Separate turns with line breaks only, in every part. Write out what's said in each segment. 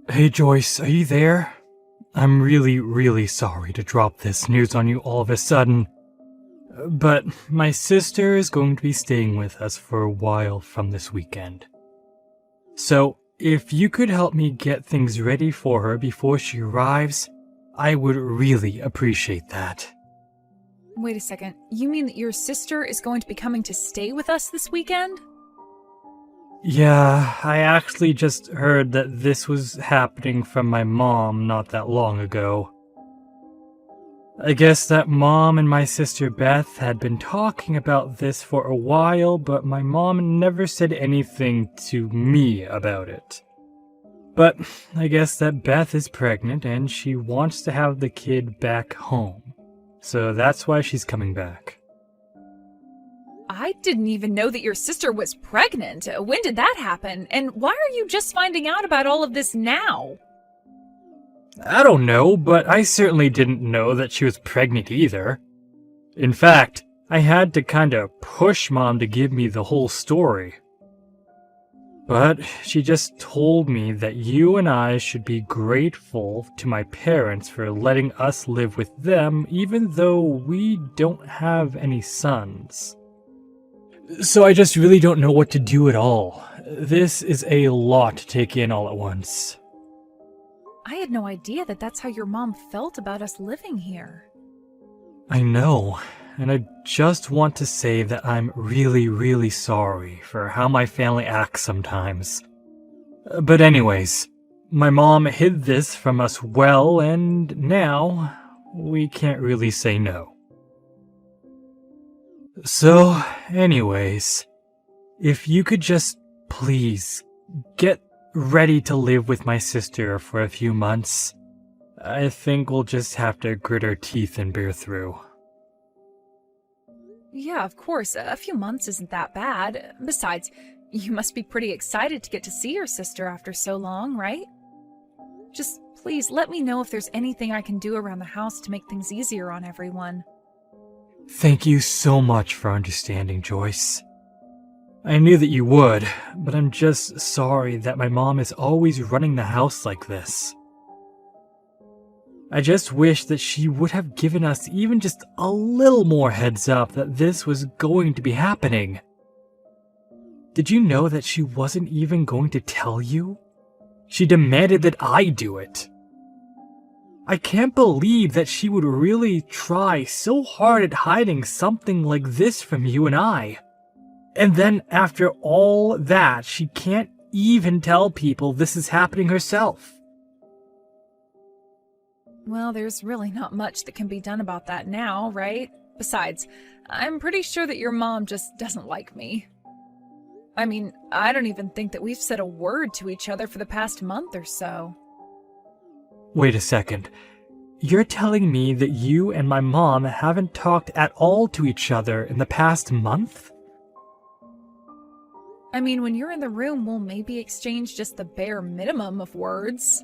Hey Joyce, are you there? I'm really sorry to drop this news on you all of a sudden, but my sister is going to be staying with us for a while from this weekend. So, if you could help me get things ready for her before she arrives, I would really appreciate that.
Wait a second, you mean that your sister is going to be coming to stay with us this weekend?
Yeah, I actually just heard that this was happening from my mom not that long ago. I guess that Mom and my sister Beth had been talking about this for a while, but my mom never said anything to me about it. But I guess that Beth is pregnant and she wants to have the kid back home. So that's why she's coming back.
I didn't even know that your sister was pregnant. When did that happen? And why are you just finding out about all of this now?
I don't know, but I certainly didn't know that she was pregnant either. In fact, I had to kinda push Mom to give me the whole story. But she just told me that you and I should be grateful to my parents for letting us live with them even though we don't have any sons. So I just really don't know what to do at all. This is a lot to take in all at once.
I had no idea that that's how your mom felt about us living here.
I know, and I just want to say that I'm really sorry for how my family acts sometimes. But anyways, my mom hid this from us well, and now we can't really say no. So, anyways, if you could just please get ready to live with my sister for a few months, I think we'll just have to grit our teeth and bear through.
Yeah, of course, a few months isn't that bad. Besides, you must be pretty excited to get to see your sister after so long, right? Just please let me know if there's anything I can do around the house to make things easier on everyone.
Thank you so much for understanding, Joyce. I knew that you would, but I'm just sorry that my mom is always running the house like this. I just wish that she would have given us even just a little more heads up that this was going to be happening. Did you know that she wasn't even going to tell you? She demanded that I do it. I can't believe that she would really try so hard at hiding something like this from you and I. And then after all that, she can't even tell people this is happening herself.
Well, there's really not much that can be done about that now, right? Besides, I'm pretty sure that your mom just doesn't like me. I mean, I don't even think that we've said a word to each other for the past month or so.
Wait a second. You're telling me that you and my mom haven't talked at all to each other in the past month?
I mean, when you're in the room, we'll maybe exchange just the bare minimum of words.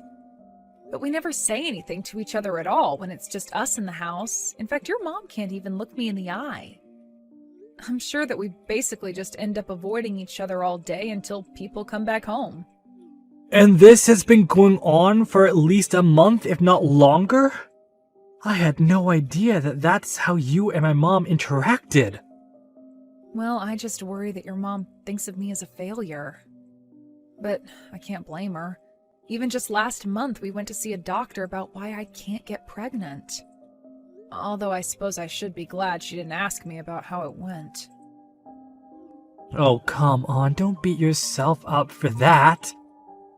But we never say anything to each other at all when it's just us in the house. In fact, your mom can't even look me in the eye. I'm sure that we basically just end up avoiding each other all day until people come back home.
And this has been going on for at least a month, if not longer? I had no idea that that's how you and my mom interacted.
Well, I just worry that your mom thinks of me as a failure. But I can't blame her. Even just last month, we went to see a doctor about why I can't get pregnant. Although I suppose I should be glad she didn't ask me about how it went.
Oh, come on, don't beat yourself up for that.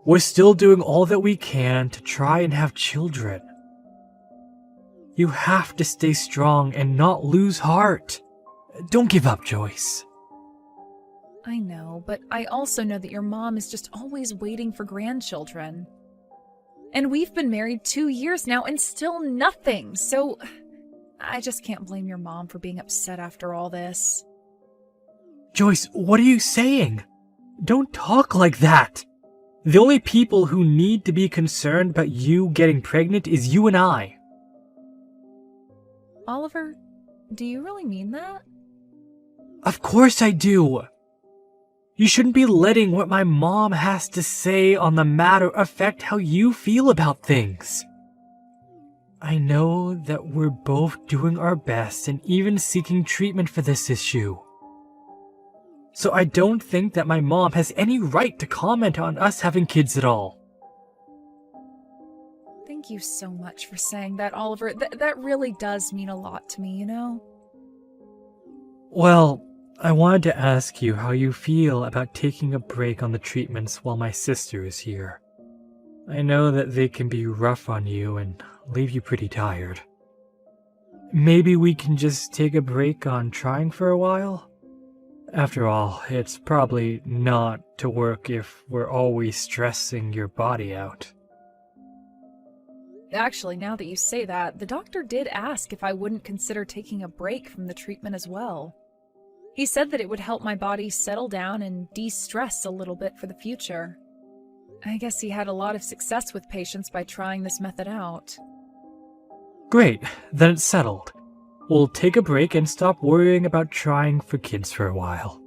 We're still doing all that we can to try and have children. You have to stay strong and not lose heart. Don't give up, Joyce.
I know, but I also know that your mom is just always waiting for grandchildren. And we've been married 2 years now and still nothing, so I just can't blame your mom for being upset after all this.
Joyce, what are you saying? Don't talk like that. The only people who need to be concerned about you getting pregnant is you and I.
Oliver, do you really mean that?
Of course I do. You shouldn't be letting what my mom has to say on the matter affect how you feel about things. I know that we're both doing our best and even seeking treatment for this issue. So I don't think that my mom has any right to comment on us having kids at all.
Thank you so much for saying that, Oliver. That really does mean a lot to me, you know?
Well, I wanted to ask you how you feel about taking a break on the treatments while my sister is here. I know that they can be rough on you and leave you pretty tired. Maybe we can just take a break on trying for a while? After all, it's probably not to work if we're always stressing your body out.
Actually, now that you say that, the doctor did ask if I wouldn't consider taking a break from the treatment as well. He said that it would help my body settle down and de-stress a little bit for the future. I guess he had a lot of success with patients by trying this method out.
Great, then it's settled. We'll take a break and stop worrying about trying for kids for a while.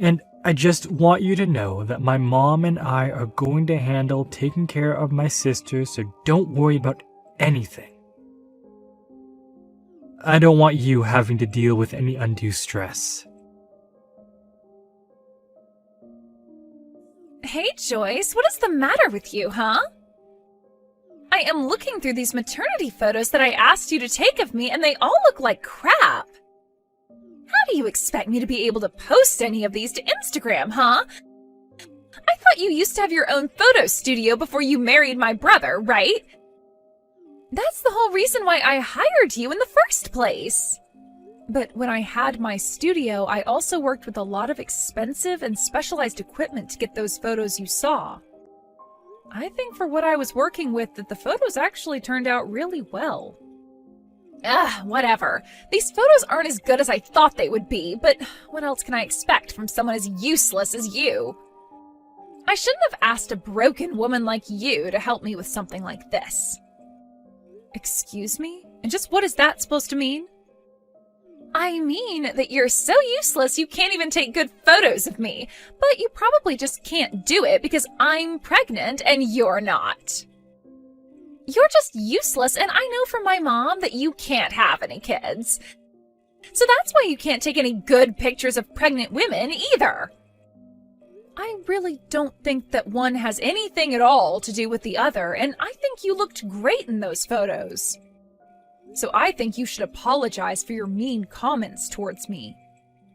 And I just want you to know that my mom and I are going to handle taking care of my sister, so don't worry about anything. I don't want you having to deal with any undue stress.
Hey, Joyce, what is the matter with you, huh? I am looking through these maternity photos that I asked you to take of me, and they all look like crap. How do you expect me to be able to post any of these to Instagram, huh? I thought you used to have your own photo studio before you married my brother, right? That's the whole reason why I hired you in the first place. But when I had my studio, I also worked with a lot of expensive and specialized equipment to get those photos you saw. I think for what I was working with that the photos actually turned out really well. Whatever. These photos aren't as good as I thought they would be, but what else can I expect from someone as useless as you? I shouldn't have asked a broken woman like you to help me with something like this. Excuse me? And just what is that supposed to mean? I mean that you're so useless you can't even take good photos of me, but you probably just can't do it because I'm pregnant and you're not. You're just useless, and I know from my mom that you can't have any kids. So that's why you can't take any good pictures of pregnant women either. I really don't think that one has anything at all to do with the other, and I think you looked great in those photos. So I think you should apologize for your mean comments towards me.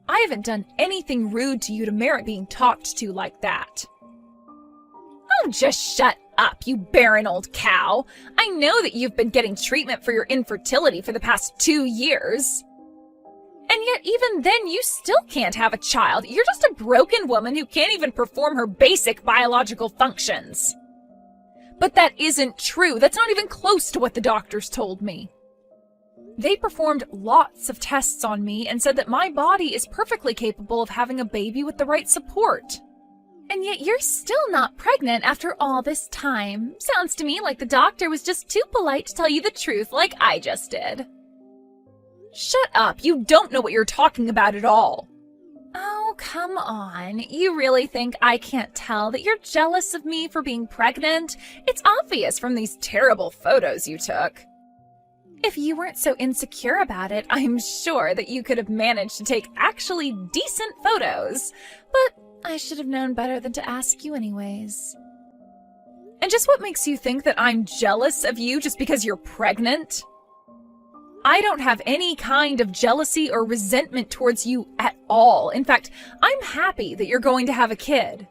I haven't done anything rude to you to merit being talked to like that. Oh, just shut up, you barren old cow. I know that you've been getting treatment for your infertility for the past 2 years. And yet even then you still can't have a child. You're just a broken woman who can't even perform her basic biological functions. But that isn't true. That's not even close to what the doctors told me. They performed lots of tests on me and said that my body is perfectly capable of having a baby with the right support. And yet you're still not pregnant after all this time. Sounds to me like the doctor was just too polite to tell you the truth like I just did. Shut up, you don't know what you're talking about at all. Oh, come on. You really think I can't tell that you're jealous of me for being pregnant? It's obvious from these terrible photos you took. If you weren't so insecure about it, I'm sure that you could have managed to take actually decent photos. But I should have known better than to ask you anyways. And just what makes you think that I'm jealous of you just because you're pregnant? I don't have any kind of jealousy or resentment towards you at all. In fact, I'm happy that you're going to have a kid.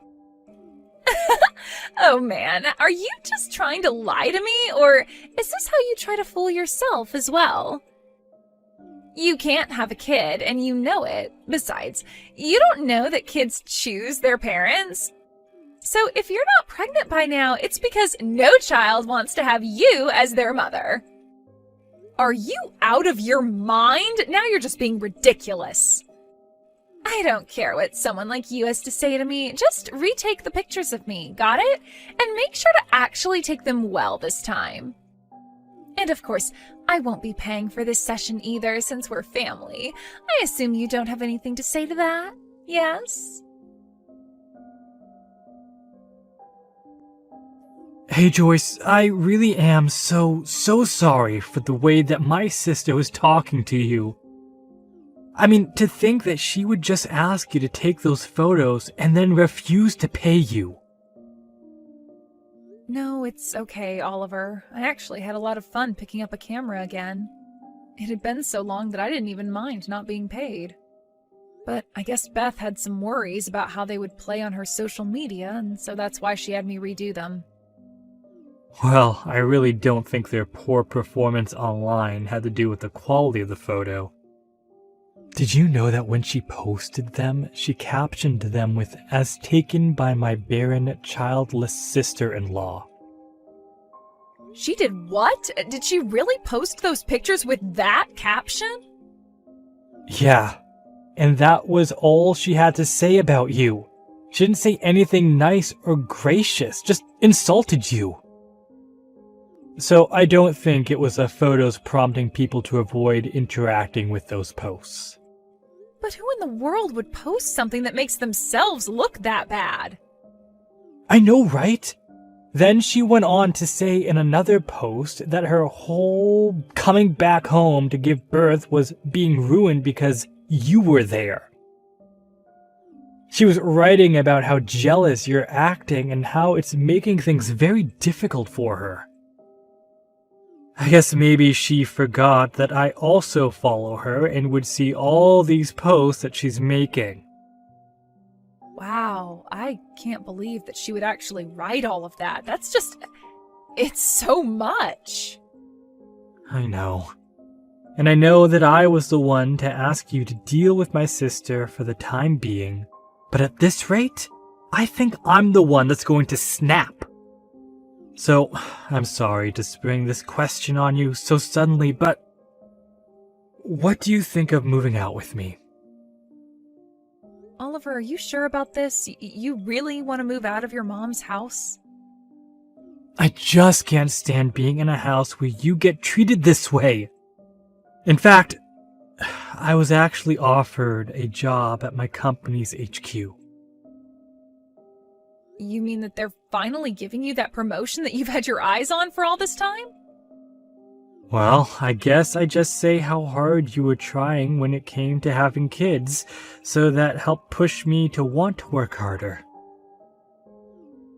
Oh man, are you just trying to lie to me, or is this how you try to fool yourself as well? You can't have a kid, and you know it. Besides, you don't know that kids choose their parents. So if you're not pregnant by now, it's because no child wants to have you as their mother. Are you out of your mind? Now you're just being ridiculous. I don't care what someone like you has to say to me. Just retake the pictures of me, got it? And make sure to actually take them well this time. And of course, I won't be paying for this session either since we're family. I assume you don't have anything to say to that? Yes?
Hey Joyce, I really am so sorry for the way that my sister was talking to you. I mean, to think that she would just ask you to take those photos and then refuse to pay you.
No, it's okay, Oliver. I actually had a lot of fun picking up a camera again. It had been so long that I didn't even mind not being paid. But I guess Beth had some worries about how they would play on her social media, and so that's why she had me redo them.
Well, I really don't think their poor performance online had to do with the quality of the photo. Did you know that when she posted them, she captioned them with "as taken by my barren, childless sister-in-law"?
She did what? Did she really post those pictures with that caption?
Yeah, and that was all she had to say about you. She didn't say anything nice or gracious, just insulted you. So I don't think it was the photos prompting people to avoid interacting with those posts.
But who in the world would post something that makes themselves look that bad?
I know, right? Then she went on to say in another post that her whole coming back home to give birth was being ruined because you were there. She was writing about how jealous you're acting and how it's making things very difficult for her. I guess maybe she forgot that I also follow her and would see all these posts that she's making.
Wow, I can't believe that she would actually write all of that. It's so much.
I know. And I know that I was the one to ask you to deal with my sister for the time being, but at this rate, I think I'm the one that's going to snap. So, I'm sorry to spring this question on you so suddenly, but what do you think of moving out with me?
Oliver, are you sure about this? You really want to move out of your mom's house?
I just can't stand being in a house where you get treated this way. In fact, I was actually offered a job at my company's HQ.
You mean that they're finally giving you that promotion that you've had your eyes on for all this time?
Well, I guess I just say how hard you were trying when it came to having kids, so that helped push me to want to work harder.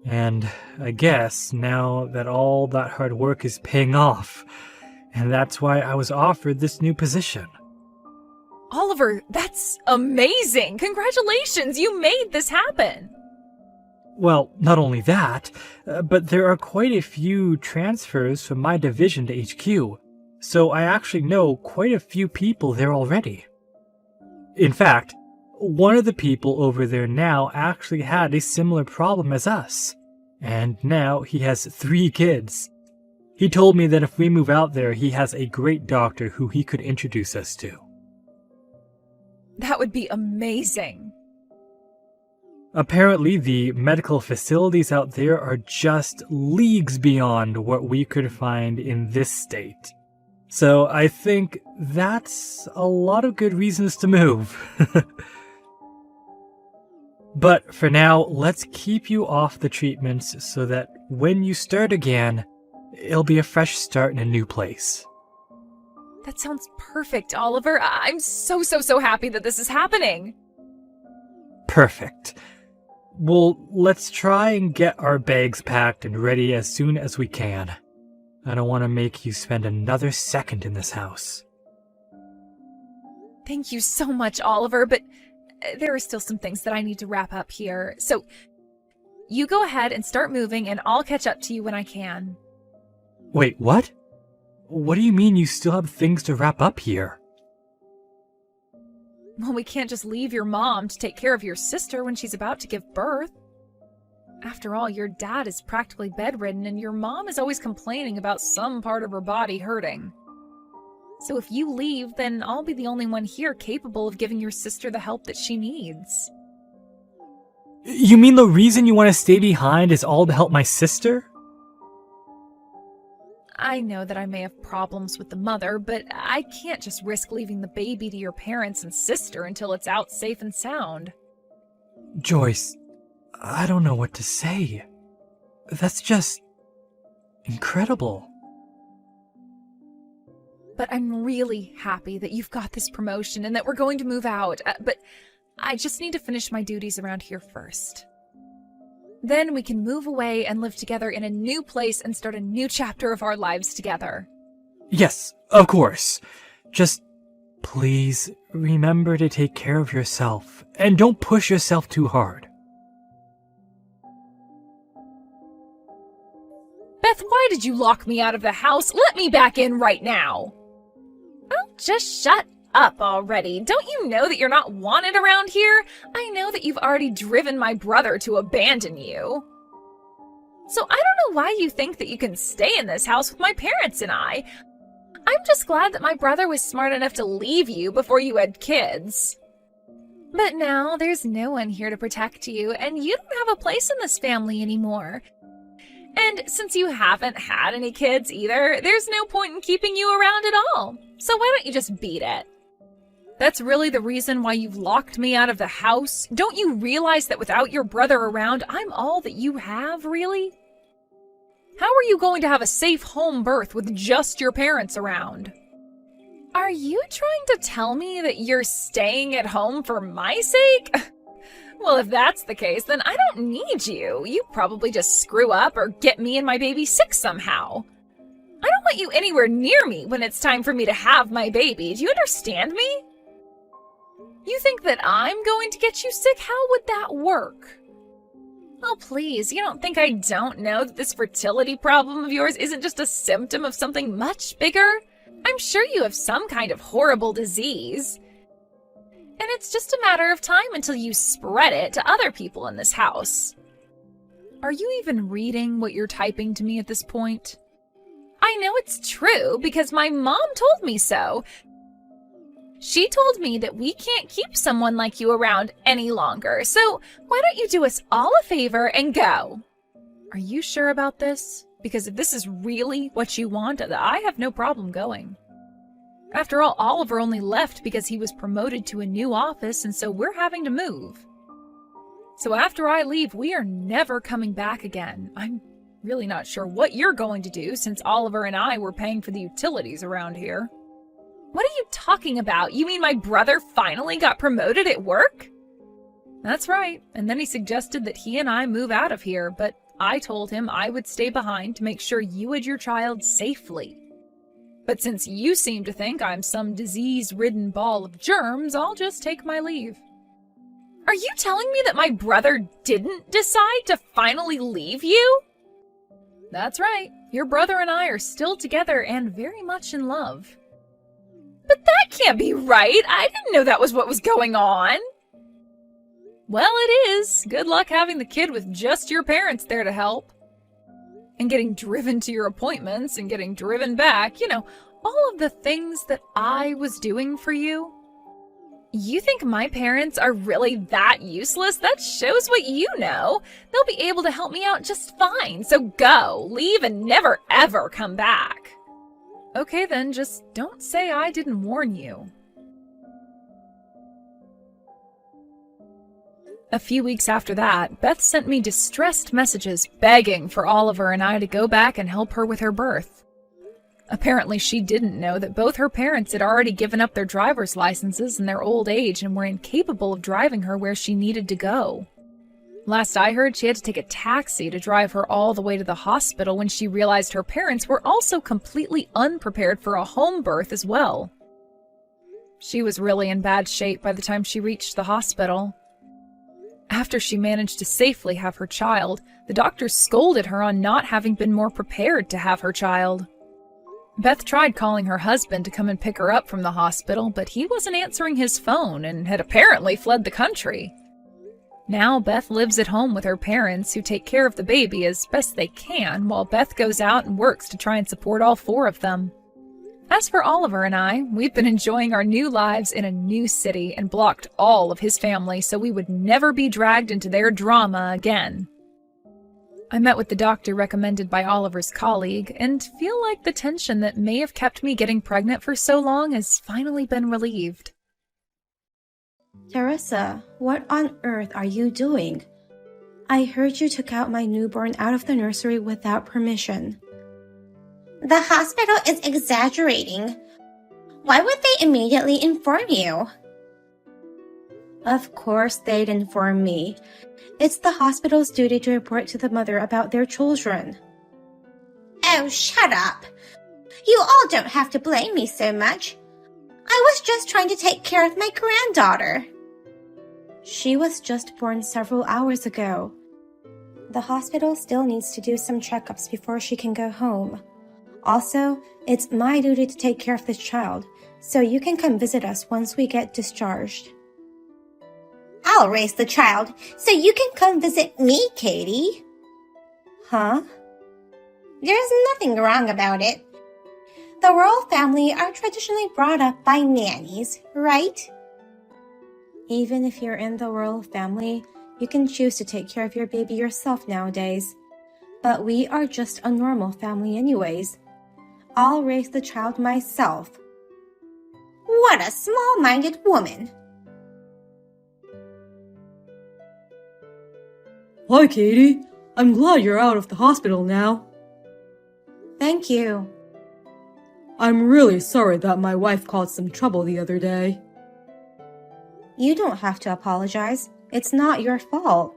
And I guess now that all that hard work is paying off, and that's why I was offered this new position.
Oliver, that's amazing! Congratulations, you made this happen!
Well, not only that, but there are quite a few transfers from my division to HQ, so I actually know quite a few people there already. In fact, one of the people over there now actually had a similar problem as us, and now he has 3 kids. He told me that if we move out there, he has a great doctor who he could introduce us to.
That would be amazing.
Apparently, the medical facilities out there are just leagues beyond what we could find in this state. So I think that's a lot of good reasons to move. But for now, let's keep you off the treatments so that when you start again, it'll be a fresh start in a new place.
That sounds perfect, Oliver. I'm so happy that this is happening.
Perfect. Well, let's try and get our bags packed and ready as soon as we can. I don't want to make you spend another second in this house.
Thank you so much, Oliver, but there are still some things that I need to wrap up here. So, you go ahead and start moving, and I'll catch up to you when I can.
Wait, what? What do you mean you still have things to wrap up here?
Well, we can't just leave your mom to take care of your sister when she's about to give birth. After all, your dad is practically bedridden, and your mom is always complaining about some part of her body hurting. So if you leave, then I'll be the only one here capable of giving your sister the help that she needs.
You mean the reason you want to stay behind is all to help my sister?
I know that I may have problems with the mother, but I can't just risk leaving the baby to your parents and sister until it's out safe and sound.
Joyce, I don't know what to say. That's just incredible.
But I'm really happy that you've got this promotion and that we're going to move out. But I just need to finish my duties around here first. Then we can move away and live together in a new place and start a new chapter of our lives together.
Yes, of course. Just please remember to take care of yourself and don't push yourself too hard.
Beth, why did you lock me out of the house? Let me back in right now. Oh, just shut up already. Don't you know that you're not wanted around here? I know that you've already driven my brother to abandon you. So I don't know why you think that you can stay in this house with my parents and I. I'm just glad that my brother was smart enough to leave you before you had kids. But now there's no one here to protect you, and you don't have a place in this family anymore. And since you haven't had any kids either, there's no point in keeping you around at all. So why don't you just beat it? That's really the reason why you've locked me out of the house? Don't you realize that without your brother around, I'm all that you have, really? How are you going to have a safe home birth with just your parents around? Are you trying to tell me that you're staying at home for my sake? Well, if that's the case, then I don't need you. You probably just screw up or get me and my baby sick somehow. I don't want you anywhere near me when it's time for me to have my baby. Do you understand me? You think that I'm going to get you sick? How would that work? Oh, please, you don't think I don't know that this fertility problem of yours isn't just a symptom of something much bigger? I'm sure you have some kind of horrible disease. And it's just a matter of time until you spread it to other people in this house. Are you even reading what you're typing to me at this point? I know it's true because my mom told me so. She told me that we can't keep someone like you around any longer, so why don't you do us all a favor and go? Are you sure about this? Because if this is really what you want, I have no problem going. After all, Oliver only left because he was promoted to a new office, and so we're having to move. So after I leave, we are never coming back again. I'm really not sure what you're going to do since Oliver and I were paying for the utilities around here. What are you talking about? You mean my brother finally got promoted at work? That's right, and then he suggested that he and I move out of here, but I told him I would stay behind to make sure you had your child safely. But since you seem to think I'm some disease-ridden ball of germs, I'll just take my leave. Are you telling me that my brother didn't decide to finally leave you? That's right. Your brother and I are still together and very much in love. But that can't be right. I didn't know that was what was going on. Well, it is. Good luck having the kid with just your parents there to help. And getting driven to your appointments and getting driven back. You know, all of the things that I was doing for you. You think my parents are really that useless? That shows what you know. They'll be able to help me out just fine. So go, leave, and never ever come back. Okay then, just don't say I didn't warn you. A few weeks after that, Beth sent me distressed messages begging for Oliver and I to go back and help her with her birth. Apparently she didn't know that both her parents had already given up their driver's licenses in their old age and were incapable of driving her where she needed to go. Last I heard, she had to take a taxi to drive her all the way to the hospital when she realized her parents were also completely unprepared for a home birth as well. She was really in bad shape by the time she reached the hospital. After she managed to safely have her child, the doctors scolded her on not having been more prepared to have her child. Beth tried calling her husband to come and pick her up from the hospital, but he wasn't answering his phone and had apparently fled the country. Now Beth lives at home with her parents, who take care of the baby as best they can, while Beth goes out and works to try and support all four of them. As for Oliver and I, we've been enjoying our new lives in a new city and blocked all of his family so we would never be dragged into their drama again. I met with the doctor recommended by Oliver's colleague and feel like the tension that may have kept me getting pregnant for so long has finally been relieved.
Teresa, what on earth are you doing? I heard you took out my newborn out of the nursery without permission.
The hospital is exaggerating. Why would they immediately inform you?
Of course they'd inform me. It's the hospital's duty to report to the mother about their children.
Oh, shut up. You all don't have to blame me so much. I was just trying to take care of my granddaughter.
She was just born several hours ago. The hospital still needs to do some checkups before she can go home. Also, it's my duty to take care of this child, so you can come visit us once we get discharged.
I'll raise the child, so you can come visit me, Katie.
Huh?
There's nothing wrong about it. The royal family are traditionally brought up by nannies, right?
Even if you're in the royal family, you can choose to take care of your baby yourself nowadays. But we are just a normal family anyways. I'll raise the child myself.
What a small-minded woman.
Hi, Katie. I'm glad you're out of the hospital now.
Thank you.
I'm really sorry that my wife caused some trouble the other day.
You don't have to apologize. It's not your fault.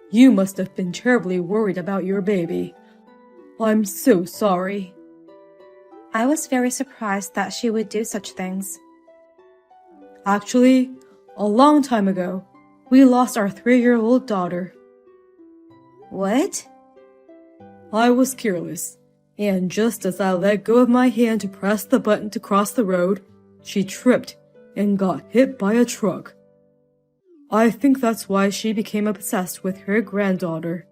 You must have been terribly worried about your baby. I'm so sorry.
I was very surprised that she would do such things.
Actually, a long time ago, we lost our 3-year-old daughter.
What?
I was careless, and just as I let go of my hand to press the button to cross the road, she tripped and got hit by a truck. I think that's why she became obsessed with her granddaughter.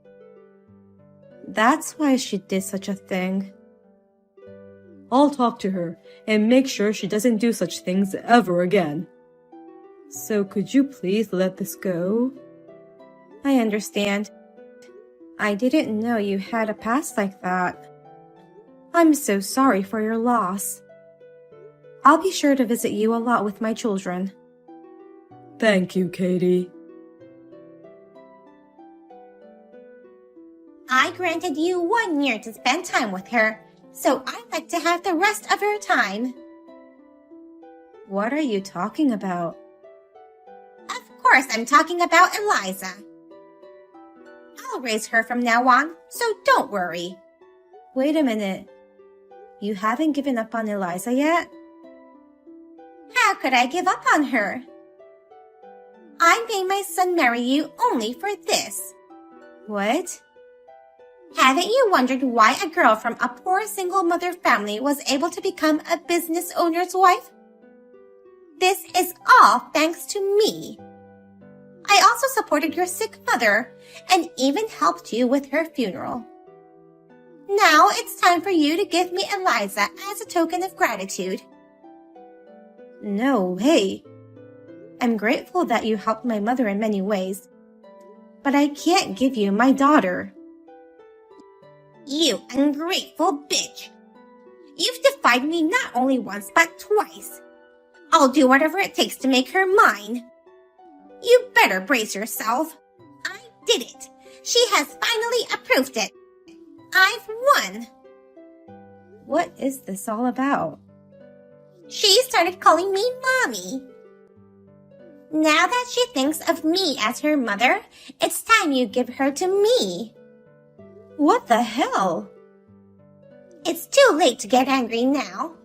That's why she did such a thing.
I'll talk to her and make sure she doesn't do such things ever again. So could you please let this go?
I understand. I didn't know you had a past like that. I'm so sorry for your loss. I'll be sure to visit you a lot with my children.
Thank you, Katie.
I granted you 1 year to spend time with her, so I'd like to have the rest of her time.
What are you talking about?
Of course I'm talking about Eliza. I'll raise her from now on, so don't worry.
Wait a minute. You haven't given up on Eliza yet?
How could I give up on her? I made my son marry you only for this.
What?
Haven't you wondered why a girl from a poor single mother family was able to become a business owner's wife? This is all thanks to me. I also supported your sick mother and even helped you with her funeral. Now it's time for you to give me Eliza as a token of gratitude.
No way. I'm grateful that you helped my mother in many ways, but I can't give you my daughter.
You ungrateful bitch. You've defied me not only once but twice. I'll do whatever it takes to make her mine. You better brace yourself. I did it. She has finally approved it. I've won.
What is this all about?
She started calling me Mommy. Now that she thinks of me as her mother, it's time you give her to me.
What the hell?
It's too late to get angry now.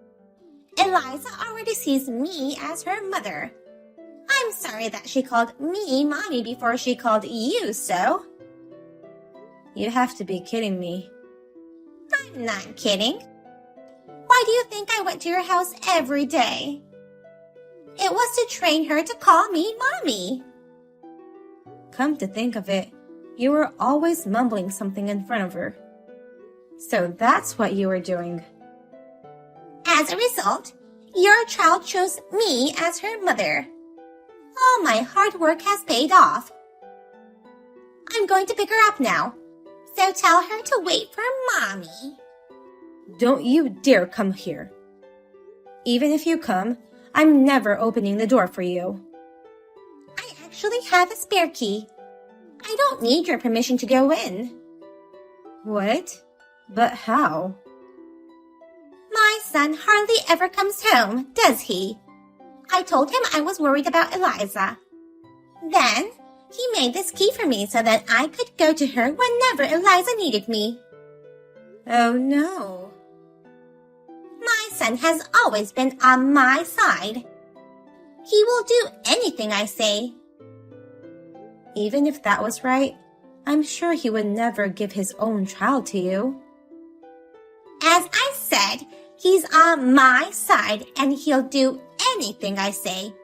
Eliza already sees me as her mother. I'm sorry that she called me Mommy before she called you so.
You have to be kidding me.
I'm not kidding. Why do you think I went to your house every day? It was to train her to call me Mommy.
Come to think of it, you were always mumbling something in front of her. So that's what you were doing.
As a result, your child chose me as her mother. All my hard work has paid off. I'm going to pick her up now, so tell her to wait for Mommy.
Don't you dare come here. Even if you come, I'm never opening the door for you.
actually have a spare key. I don't need your permission to go in.
What? But how?
My son hardly ever comes home, does he? I told him I was worried about Eliza. Then, he made this key for me so that I could go to her whenever Eliza needed me.
Oh no.
My son has always been on my side. He will do anything I say.
Even if that was right, I'm sure he would never give his own child to you.
As I said, he's on my side and he'll do anything I say.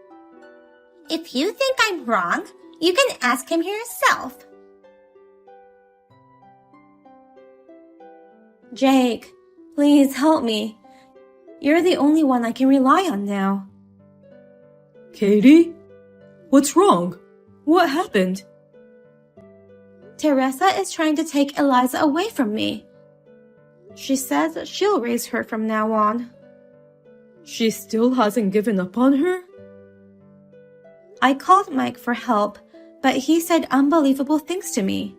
If you think I'm wrong, you can ask him yourself.
Jake, please help me. You're the only one I can rely on now. Katie? What's wrong? What happened? Teresa is trying to take Eliza away from me. She says that she'll raise her from now on. She still hasn't given up on her? I called Mike for help, but he said unbelievable things to me.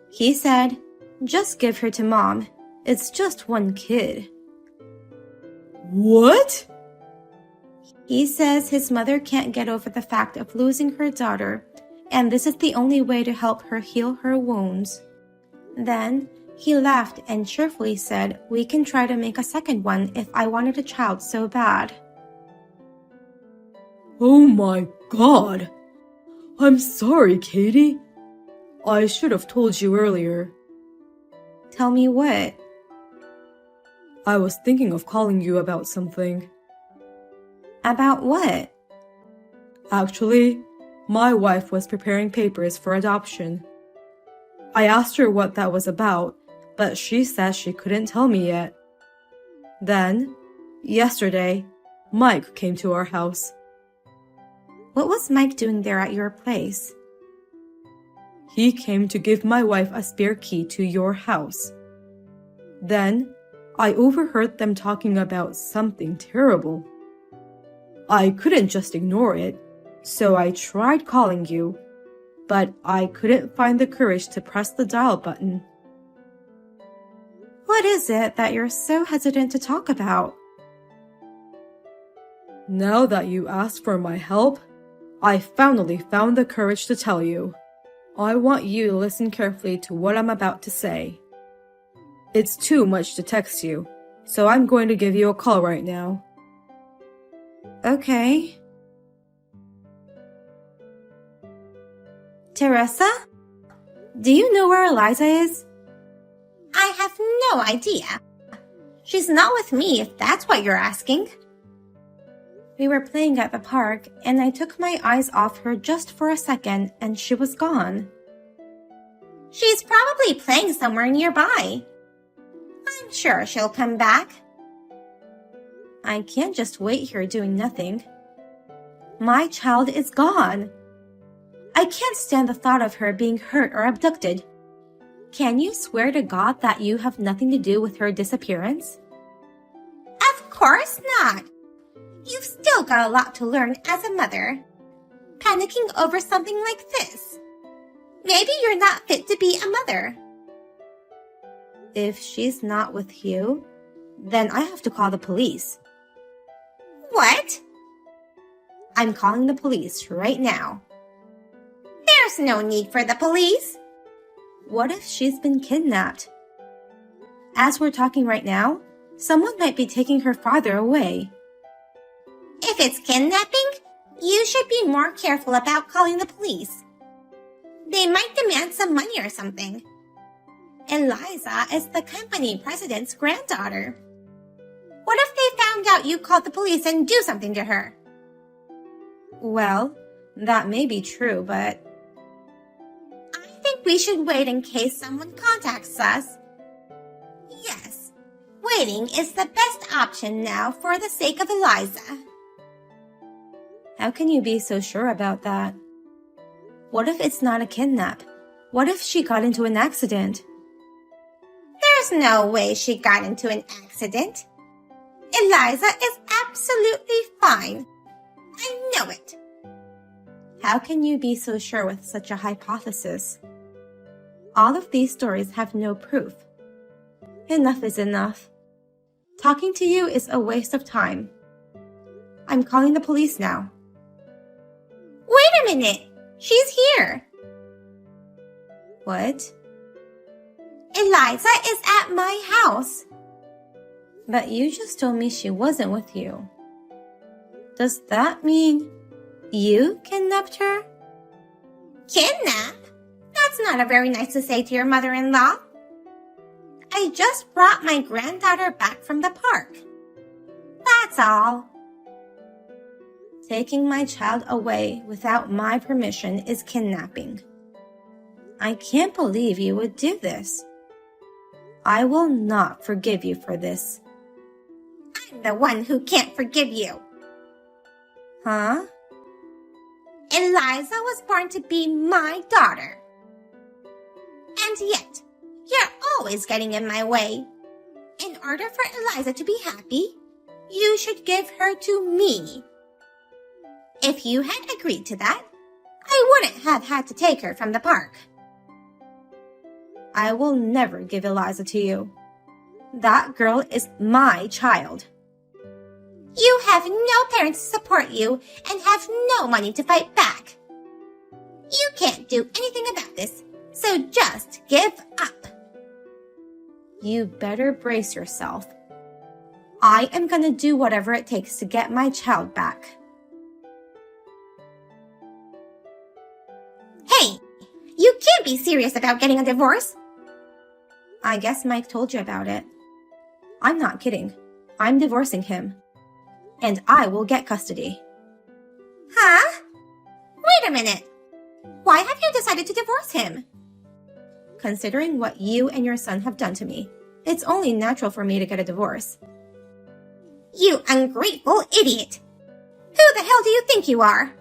He said, just give her to Mom. It's just one kid. What? He says his mother can't get over the fact of losing her daughter, and this is the only way to help her heal her wounds. Then, he laughed and cheerfully said we can try to make a second one if I wanted a child so bad. Oh my God! I'm sorry, Katie. I should have told you earlier. Tell me what? I was thinking of calling you about something. About what? Actually, my wife was preparing papers for adoption. I asked her what that was about, but she said she couldn't tell me yet. Then, yesterday, Mike came to our house. What was Mike doing there at your place? He came to give my wife a spare key to your house. Then, I overheard them talking about something terrible. I couldn't just ignore it, so I tried calling you, but I couldn't find the courage to press the dial button. What is it that you're so hesitant to talk about? Now that you asked for my help, I finally found the courage to tell you. I want you to listen carefully to what I'm about to say. It's too much to text you, so I'm going to give you a call right now. Okay. Teresa? Do you know where Eliza is?
I have no idea. She's not with me if that's what you're asking.
We were playing at the park, and I took my eyes off her just for a second, and she was gone.
She's probably playing somewhere nearby. I'm sure she'll come back.
I can't just wait here doing nothing. My child is gone. I can't stand the thought of her being hurt or abducted. Can you swear to God that you have nothing to do with her disappearance?
Of course not. You've still got a lot to learn as a mother. Panicking over something like this. Maybe you're not fit to be a mother.
If she's not with you, then I have to call the police.
What?
I'm calling the police right now.
There's no need for the police.
What if she's been kidnapped? As we're talking right now, someone might be taking her father away.
If it's kidnapping, you should be more careful about calling the police. They might demand some money or something. Eliza is the company president's granddaughter. What if they found out you called the police and do something to her?
Well, that may be true, but
I think we should wait in case someone contacts us. Yes, waiting is the best option now for the sake of Eliza.
How can you be so sure about that? What if it's not a kidnap? What if she got into an accident?
There's no way she got into an accident. Eliza is absolutely fine. I know it.
How can you be so sure with such a hypothesis? All of these stories have no proof. Enough is enough. Talking to you is a waste of time. I'm calling the police now.
Wait a minute! She's here!
What?
Eliza is at my house.
But you just told me she wasn't with you. Does that mean you kidnapped her?
Kidnap? That's not a very nice to say to your mother-in-law. I just brought my granddaughter back from the park. That's all.
Taking my child away without my permission is kidnapping. I can't believe you would do this. I will not forgive you for this.
I'm the one who can't forgive you.
Huh?
Eliza was born to be my daughter. And yet, you're always getting in my way. In order for Eliza to be happy, you should give her to me. If you had agreed to that, I wouldn't have had to take her from the park.
I will never give Eliza to you. That girl is my child.
You have no parents to support you and have no money to fight back. You can't do anything about this, so just give up.
You better brace yourself. I am gonna do whatever it takes to get my child back.
Hey, you can't be serious about getting a divorce.
I guess Mike told you about it. I'm not kidding. I'm divorcing him. And I will get custody.
Huh? Wait a minute. Why have you decided to divorce him?
Considering what you and your son have done to me, it's only natural for me to get a divorce.
You ungrateful idiot. Who the hell do you think you are?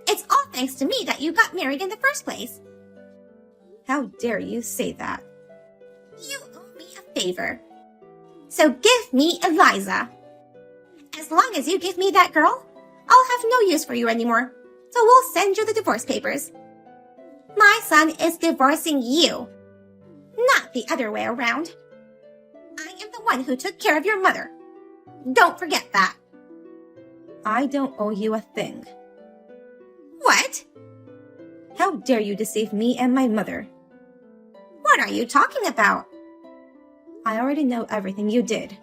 It's all thanks to me that you got married in the first place.
How dare you say that?
You owe me a favor. So give me Eliza. As long as you give me that girl, I'll have no use for you anymore. So we'll send you the divorce papers. My son is divorcing you, not the other way around. I am the one who took care of your mother. Don't forget that.
I don't owe you a thing.
What?
How dare you deceive me and my mother?
What are you talking about?
I already know everything you did.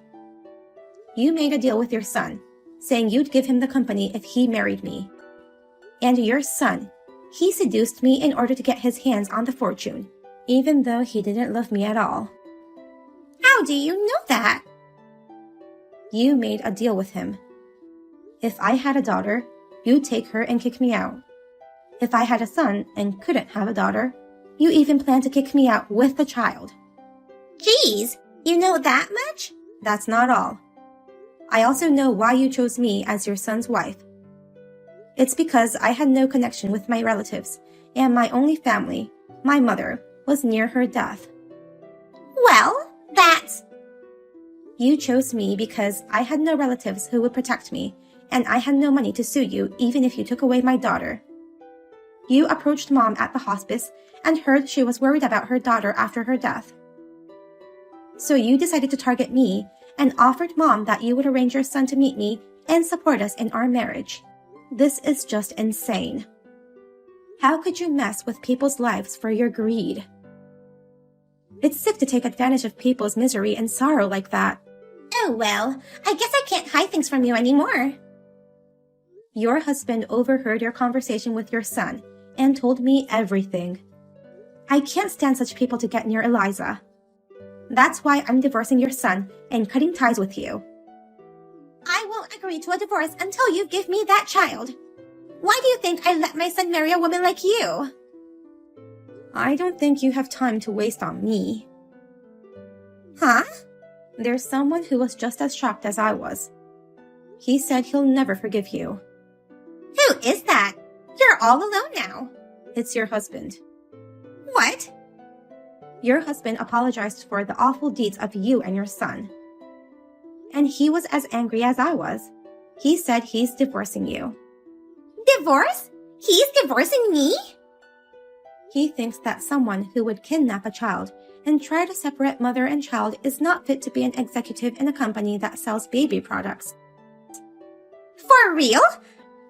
You made a deal with your son, saying you'd give him the company if he married me. And your son, he seduced me in order to get his hands on the fortune, even though he didn't love me at all.
How do you know that?
You made a deal with him. If I had a daughter, you'd take her and kick me out. If I had a son and couldn't have a daughter, you even planned to kick me out with the child.
Geez, you know that much?
That's not all. I also know why you chose me as your son's wife. It's because I had no connection with my relatives, and my only family, my mother, was near her death.
Well, that's...
You chose me because I had no relatives who would protect me, and I had no money to sue you even if you took away my daughter. You approached Mom at the hospice and heard she was worried about her daughter after her death. So you decided to target me and offered Mom that you would arrange your son to meet me and support us in our marriage. This is just insane. How could you mess with people's lives for your greed? It's sick to take advantage of people's misery and sorrow like that.
Oh well, I guess I can't hide things from you anymore.
Your husband overheard your conversation with your son and told me everything. I can't stand such people to get near Eliza. That's why I'm divorcing your son and cutting ties with you.
I won't agree to a divorce until you give me that child. Why do you think I let my son marry a woman like you?
I don't think you have time to waste on me.
Huh?
There's someone who was just as shocked as I was. He said he'll never forgive you.
Who is that? You're all alone now.
It's your husband.
What?
Your husband apologized for the awful deeds of you and your son. And he was as angry as I was. He said he's divorcing you.
Divorce? He's divorcing me?
He thinks that someone who would kidnap a child and try to separate mother and child is not fit to be an executive in a company that sells baby products.
For real?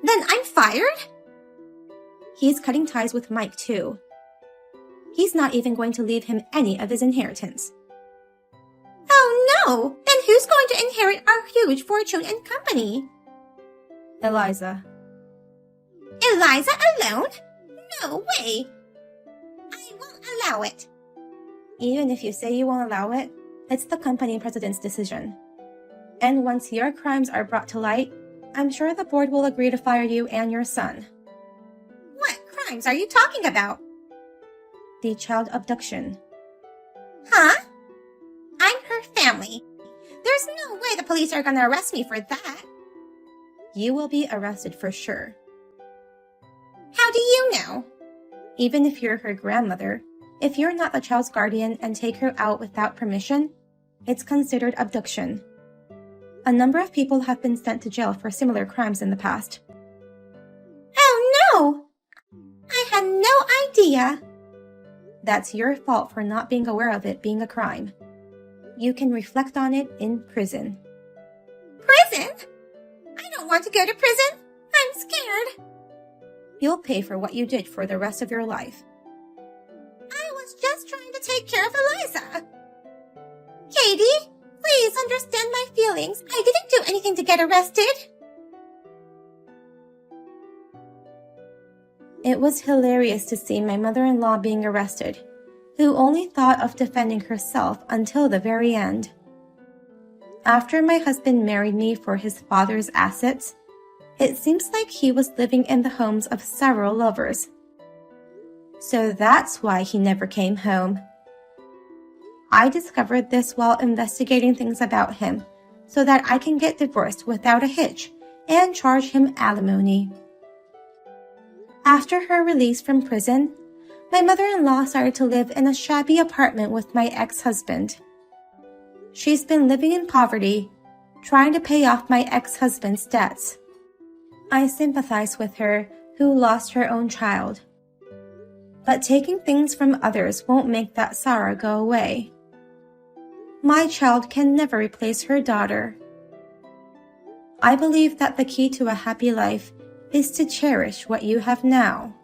Then I'm fired?
He's cutting ties with Mike, too. He's not even going to leave him any of his inheritance.
Oh no! Then who's going to inherit our huge fortune and company?
Eliza.
Eliza alone? No way! I won't allow it.
Even if you say you won't allow it, it's the company president's decision. And once your crimes are brought to light, I'm sure the board will agree to fire you and your son.
What crimes are you talking about?
The child abduction.
Huh? I'm her family. There's no way the police are gonna arrest me for that.
You will be arrested for sure.
How do you know?
Even if you're her grandmother, if you're not the child's guardian and take her out without permission, it's considered abduction. A number of people have been sent to jail for similar crimes in the past.
Oh no! I had no idea.
That's your fault for not being aware of it being a crime. You can reflect on it in prison.
Prison? I don't want to go to prison. I'm scared.
You'll pay for what you did for the rest of your life.
I was just trying to take care of Eliza. Katie, please understand my feelings. I didn't do anything to get arrested.
It was hilarious to see my mother-in-law being arrested, who only thought of defending herself until the very end. After my husband married me for his father's assets, it seems like he was living in the homes of several lovers. So that's why he never came home. I discovered this while investigating things about him so that I can get divorced without a hitch and charge him alimony. After her release from prison, my mother-in-law started to live in a shabby apartment with my ex-husband. She's been living in poverty, trying to pay off my ex-husband's debts. I sympathize with her, who lost her own child. But taking things from others won't make that sorrow go away. My child can never replace her daughter. I believe that the key to a happy life is to cherish what you have now.